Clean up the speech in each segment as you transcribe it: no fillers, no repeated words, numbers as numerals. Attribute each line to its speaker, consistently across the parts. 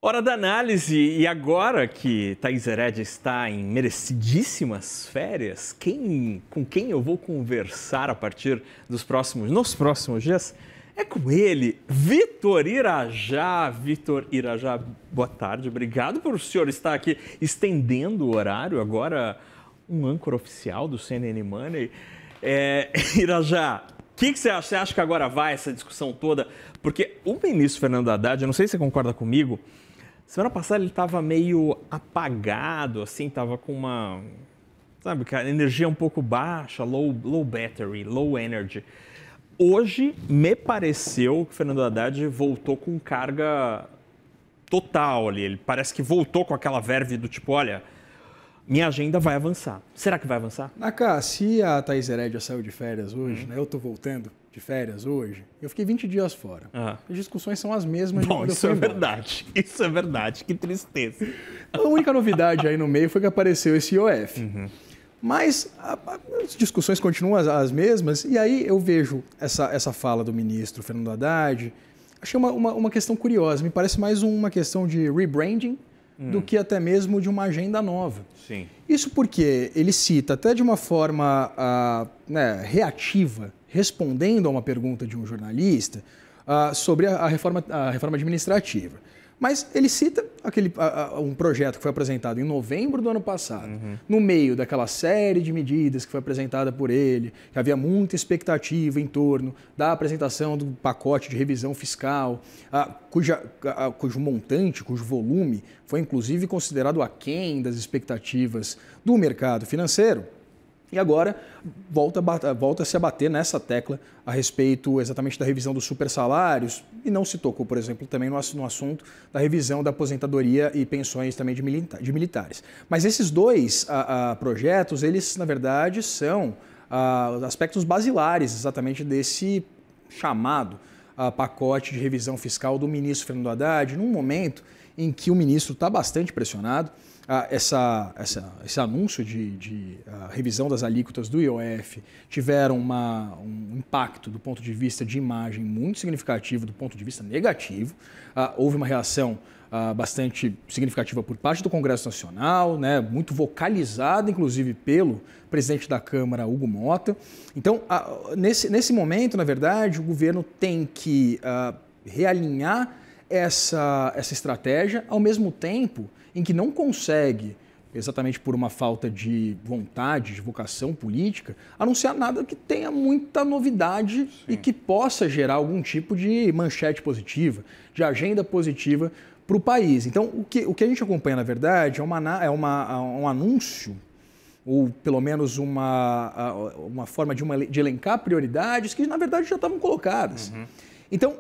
Speaker 1: Hora da análise, e agora que Thaís Herédia está em merecidíssimas férias, com quem eu vou conversar a partir nos próximos dias é com ele, Vitor Irajá. Vitor Irajá, boa tarde, obrigado por o senhor estar aqui estendendo o horário, agora um âncora oficial do CNN Money. Irajá, o que você acha? Você acha que agora vai essa discussão toda? Porque o ministro Fernando Haddad, eu não sei se você concorda comigo, semana passada ele estava meio apagado, assim, estava com uma, sabe, a energia um pouco baixa, low battery, low energy. Hoje me pareceu que o Fernando Haddad voltou com carga total ali, ele parece que voltou com aquela verve do tipo, olha, minha agenda vai avançar. Será que vai avançar?
Speaker 2: Naka, se a Thaís Herédia saiu de férias hoje, né, eu estou voltando de férias hoje, eu fiquei 20 dias fora. As discussões são as mesmas.
Speaker 1: Bom, isso é verdade. Isso é verdade. Que tristeza.
Speaker 2: A única novidade aí no meio foi que apareceu esse IOF. Mas as discussões continuam as mesmas, e aí eu vejo essa fala do ministro Fernando Haddad. Achei uma questão curiosa, me parece mais uma questão de rebranding do que até mesmo de uma agenda nova.
Speaker 1: Sim.
Speaker 2: Isso porque ele cita até de uma forma reativa, respondendo a uma pergunta de um jornalista sobre a reforma administrativa. Mas ele cita um projeto que foi apresentado em novembro do ano passado, no meio daquela série de medidas que foi apresentada por ele, que havia muita expectativa em torno da apresentação do pacote de revisão fiscal, cujo montante, cujo volume foi inclusive considerado aquém das expectativas do mercado financeiro. E agora volta-se a bater nessa tecla a respeito exatamente da revisão dos supersalários e não se tocou, por exemplo, também no assunto da revisão da aposentadoria e pensões também de militares. Mas esses dois projetos, eles na verdade são aspectos basilares exatamente desse chamado pacote de revisão fiscal do ministro Fernando Haddad, num momento em que o ministro está bastante pressionado. Esse anúncio de revisão das alíquotas do IOF tiveram um impacto do ponto de vista de imagem muito significativo, do ponto de vista negativo. Houve uma reação bastante significativa por parte do Congresso Nacional, né, muito vocalizada, inclusive, pelo presidente da Câmara, Hugo Mota. Então, nesse momento, na verdade, o governo tem que realinhar essa estratégia, ao mesmo tempo em que não consegue, exatamente por uma falta de vontade, de vocação política, anunciar nada que tenha muita novidade. Sim. E que possa gerar algum tipo de manchete positiva, de agenda positiva para o país. Então, o que a gente acompanha, na verdade, é um anúncio, ou pelo menos uma forma de elencar prioridades que, na verdade, já estavam colocadas. Então,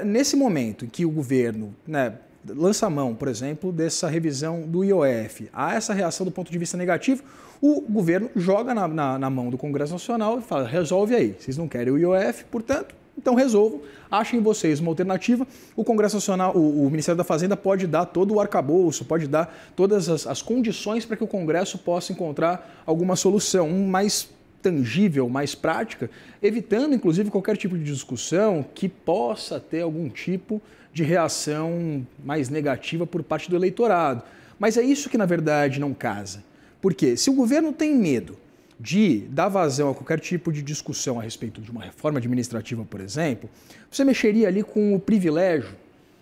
Speaker 2: nesse momento em que o governo, né, lança a mão, por exemplo, dessa revisão do IOF, há essa reação do ponto de vista negativo, o governo joga na mão do Congresso Nacional e fala, resolve aí, vocês não querem o IOF, portanto, então resolvam, achem vocês uma alternativa, o Congresso Nacional, o Ministério da Fazenda pode dar todo o arcabouço, pode dar todas as condições para que o Congresso possa encontrar alguma solução, mais tangível, mais prática, evitando, inclusive, qualquer tipo de discussão que possa ter algum tipo de reação mais negativa por parte do eleitorado. Mas é isso que, na verdade, não casa. Porque se o governo tem medo de dar vazão a qualquer tipo de discussão a respeito de uma reforma administrativa, por exemplo, você mexeria ali com o privilégio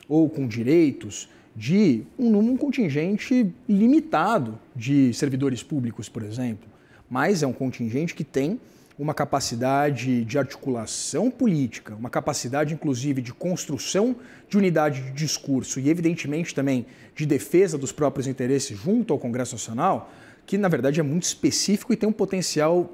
Speaker 2: ou com direitos de um contingente limitado de servidores públicos, por exemplo. Mas é um contingente que tem uma capacidade de articulação política, uma capacidade, inclusive, de construção de unidade de discurso e, evidentemente, também de defesa dos próprios interesses junto ao Congresso Nacional, que, na verdade, é muito específico e tem um potencial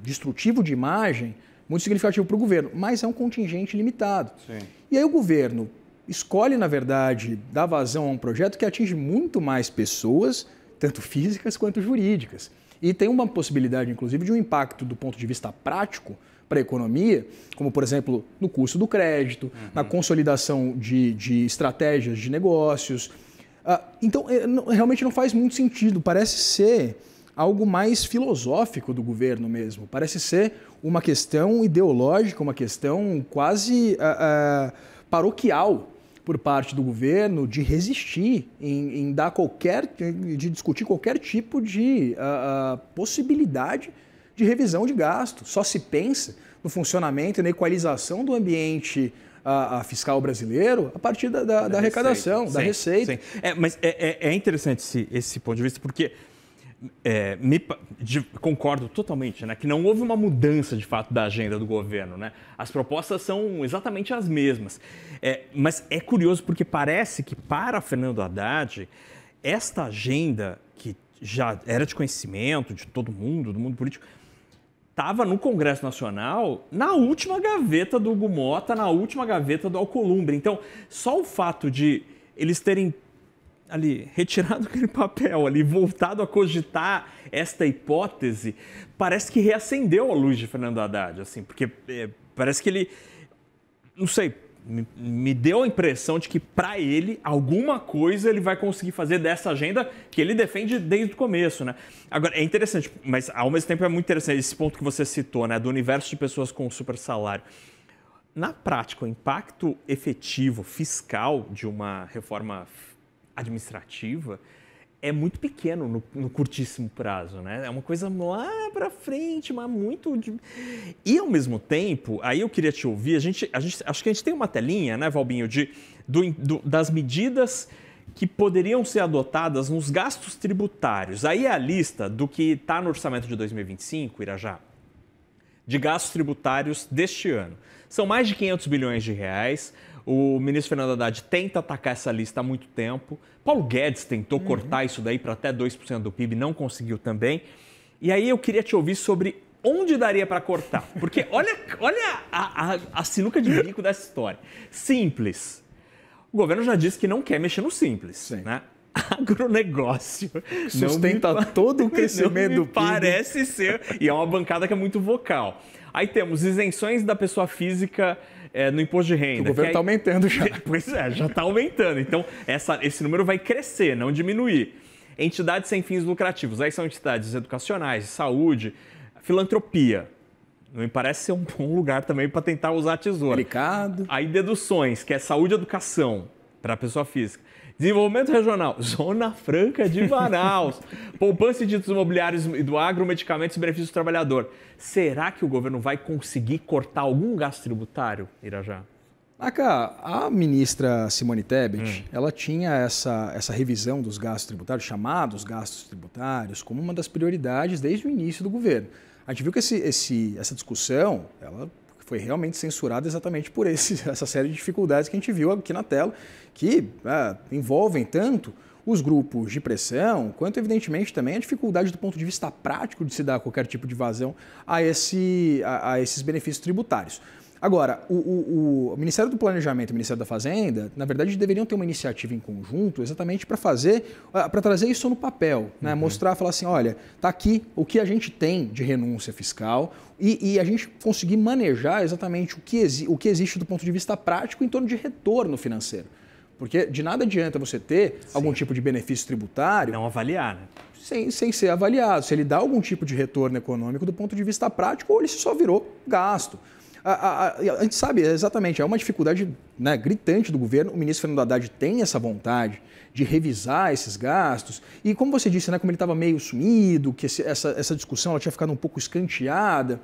Speaker 2: destrutivo de imagem muito significativo para o governo, mas é um contingente limitado. Sim. E aí o governo escolhe, na verdade, dar vazão a um projeto que atinge muito mais pessoas, tanto físicas quanto jurídicas. E tem uma possibilidade, inclusive, de um impacto do ponto de vista prático para a economia, como, por exemplo, no custo do crédito, na consolidação de estratégias de negócios. Então, realmente não faz muito sentido. Parece ser algo mais filosófico do governo mesmo. Parece ser uma questão ideológica, uma questão quase paroquial por parte do governo de resistir em dar de discutir qualquer tipo de possibilidade de revisão de gasto. Só se pensa no funcionamento e na equalização do ambiente fiscal brasileiro a partir da arrecadação, da receita.
Speaker 1: Sim. Mas é interessante esse ponto de vista, porque concordo totalmente, né, que não houve uma mudança de fato da agenda do governo, né? As propostas são exatamente as mesmas. Mas é curioso porque parece que para Fernando Haddad, esta agenda, que já era de conhecimento de todo mundo, do mundo político, estava no Congresso Nacional, na última gaveta do Hugo Mota, na última gaveta do Alcolumbre. Então, só o fato de eles terem ali retirado aquele papel ali, voltado a cogitar esta hipótese, parece que reacendeu a luz de Fernando Haddad, assim, porque parece que ele, não sei, me deu a impressão de que para ele alguma coisa ele vai conseguir fazer dessa agenda que ele defende desde o começo, né? Agora, é interessante, mas ao mesmo tempo é muito interessante esse ponto que você citou, né, do universo de pessoas com super salário. Na prática, o impacto efetivo fiscal de uma reforma administrativa é muito pequeno no curtíssimo prazo, né? É uma coisa lá para frente, mas muito... E, ao mesmo tempo, aí eu queria te ouvir, acho que a gente tem uma telinha, né, Valbinho, das medidas que poderiam ser adotadas nos gastos tributários. Aí é a lista do que está no orçamento de 2025, Irajá, de gastos tributários deste ano. São mais de 500 bilhões de reais. O ministro Fernando Haddad tenta atacar essa lista há muito tempo. Paulo Guedes tentou cortar isso daí para até 2% do PIB, não conseguiu também. E aí eu queria te ouvir sobre onde daria para cortar. Porque olha a sinuca de bico dessa história. Simples. O governo já disse que não quer mexer no simples. Sim. Né? Agronegócio.
Speaker 2: Sustenta todo o crescimento do PIB.
Speaker 1: Parece ser. E é uma bancada que é muito vocal. Aí temos isenções da pessoa física no imposto de renda.
Speaker 2: O governo está aumentando já.
Speaker 1: Pois é, já está aumentando. Então, esse número vai crescer, não diminuir. Entidades sem fins lucrativos. Aí são entidades educacionais, de saúde, filantropia. Não me parece ser um bom lugar também para tentar usar a tesoura.
Speaker 2: Delicado.
Speaker 1: Aí deduções, que é saúde e educação para a pessoa física. Desenvolvimento regional, Zona Franca de Manaus. Poupança e títulos imobiliários e do agro, medicamentos e benefícios do trabalhador. Será que o governo vai conseguir cortar algum gasto tributário, Irajá?
Speaker 2: A ministra Simone Tebet, ela tinha essa revisão dos gastos tributários, chamados gastos tributários, como uma das prioridades desde o início do governo. A gente viu que essa discussão, ela foi realmente censurada exatamente por essa série de dificuldades que a gente viu aqui na tela, que envolvem tanto os grupos de pressão, quanto, evidentemente, também a dificuldade do ponto de vista prático de se dar qualquer tipo de vazão a esses benefícios tributários. Agora, o Ministério do Planejamento e o Ministério da Fazenda, na verdade, deveriam ter uma iniciativa em conjunto exatamente para trazer isso no papel, né? Mostrar, falar assim, olha, está aqui o que a gente tem de renúncia fiscal e a gente conseguir manejar exatamente o que existe do ponto de vista prático em torno de retorno financeiro. Porque de nada adianta você ter algum tipo de benefício tributário...
Speaker 1: Não avaliar, né?
Speaker 2: Sem ser avaliado, se ele dá algum tipo de retorno econômico do ponto de vista prático ou ele só virou gasto. A gente sabe exatamente, é uma dificuldade, né, gritante do governo. O ministro Fernando Haddad tem essa vontade de revisar esses gastos. E como você disse, né, como ele estava meio sumido, que essa discussão ela tinha ficado um pouco escanteada.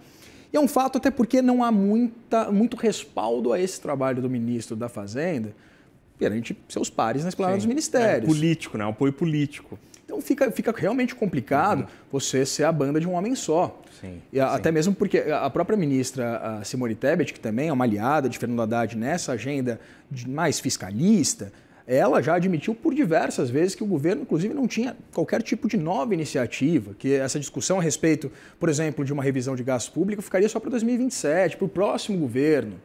Speaker 2: E é um fato até porque não há muito respaldo a esse trabalho do ministro da Fazenda perante seus pares na esplanada dos ministérios.
Speaker 1: É político, né? Um apoio político.
Speaker 2: Então fica realmente complicado você ser a banda de um homem só. Até mesmo porque a própria ministra Simone Tebet, que também é uma aliada de Fernando Haddad nessa agenda mais fiscalista, ela já admitiu por diversas vezes que o governo, inclusive, não tinha qualquer tipo de nova iniciativa, que essa discussão a respeito, por exemplo, de uma revisão de gasto público ficaria só para 2027, para o próximo governo.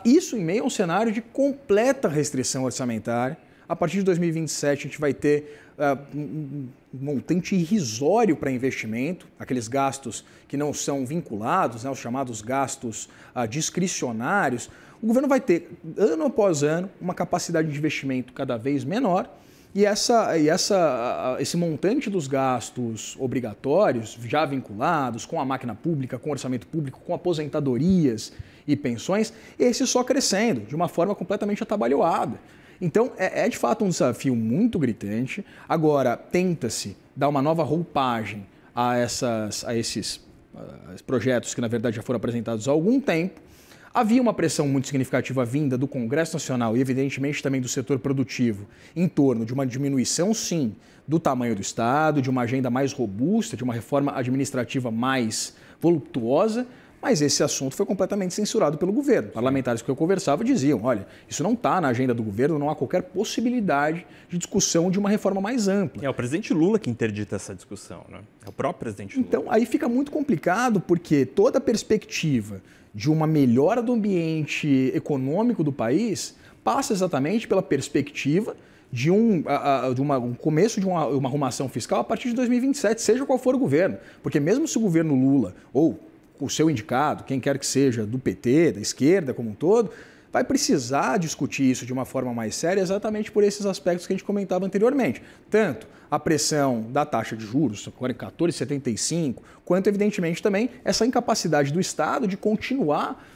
Speaker 2: Isso em meio a um cenário de completa restrição orçamentária. A partir de 2027, a gente vai ter um montante irrisório para investimento, aqueles gastos que não são vinculados, né, os chamados gastos discricionários. O governo vai ter, ano após ano, uma capacidade de investimento cada vez menor E esse montante dos gastos obrigatórios, já vinculados com a máquina pública, com o orçamento público, com aposentadorias e pensões, esse só crescendo de uma forma completamente atabalhoada. Então, é de fato um desafio muito gritante. Agora, tenta-se dar uma nova roupagem a esses projetos que, na verdade, já foram apresentados há algum tempo. Havia uma pressão muito significativa vinda do Congresso Nacional e, evidentemente, também do setor produtivo em torno de uma diminuição, sim, do tamanho do Estado, de uma agenda mais robusta, de uma reforma administrativa mais voluptuosa, mas esse assunto foi completamente censurado pelo governo. Parlamentares que eu conversava diziam, olha, isso não está na agenda do governo, não há qualquer possibilidade de discussão de uma reforma mais ampla.
Speaker 1: É o presidente Lula que interdita essa discussão, né? É o próprio presidente Lula.
Speaker 2: Então, aí fica muito complicado, porque toda a perspectiva de uma melhora do ambiente econômico do país passa exatamente pela perspectiva de um começo de uma arrumação fiscal a partir de 2027, seja qual for o governo. Porque mesmo se o governo Lula, ou o seu indicado, quem quer que seja, do PT, da esquerda como um todo, vai precisar discutir isso de uma forma mais séria exatamente por esses aspectos que a gente comentava anteriormente. Tanto a pressão da taxa de juros, agora em 14,75, quanto, evidentemente, também essa incapacidade do Estado de continuar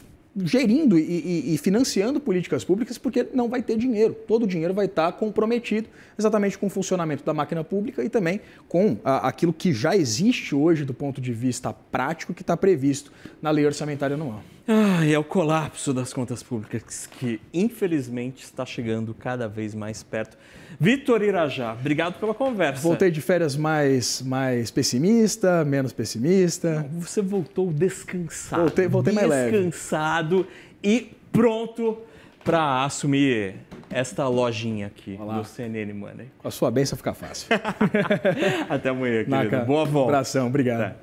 Speaker 2: gerindo e financiando políticas públicas, porque não vai ter dinheiro. Todo o dinheiro vai estar comprometido exatamente com o funcionamento da máquina pública e também com aquilo que já existe hoje do ponto de vista prático que está previsto na Lei Orçamentária Anual.
Speaker 1: É o colapso das contas públicas que, infelizmente, está chegando cada vez mais perto. Vitor Irajá, obrigado pela conversa.
Speaker 2: Voltei de férias mais pessimista, menos pessimista.
Speaker 1: Não, você voltou descansado.
Speaker 2: Voltei mais leve.
Speaker 1: Descansado e pronto para assumir esta lojinha aqui do CNN Money.
Speaker 2: Com a sua bênção fica fácil.
Speaker 1: Até amanhã, querido. Boa volta.
Speaker 2: Abração, obrigado.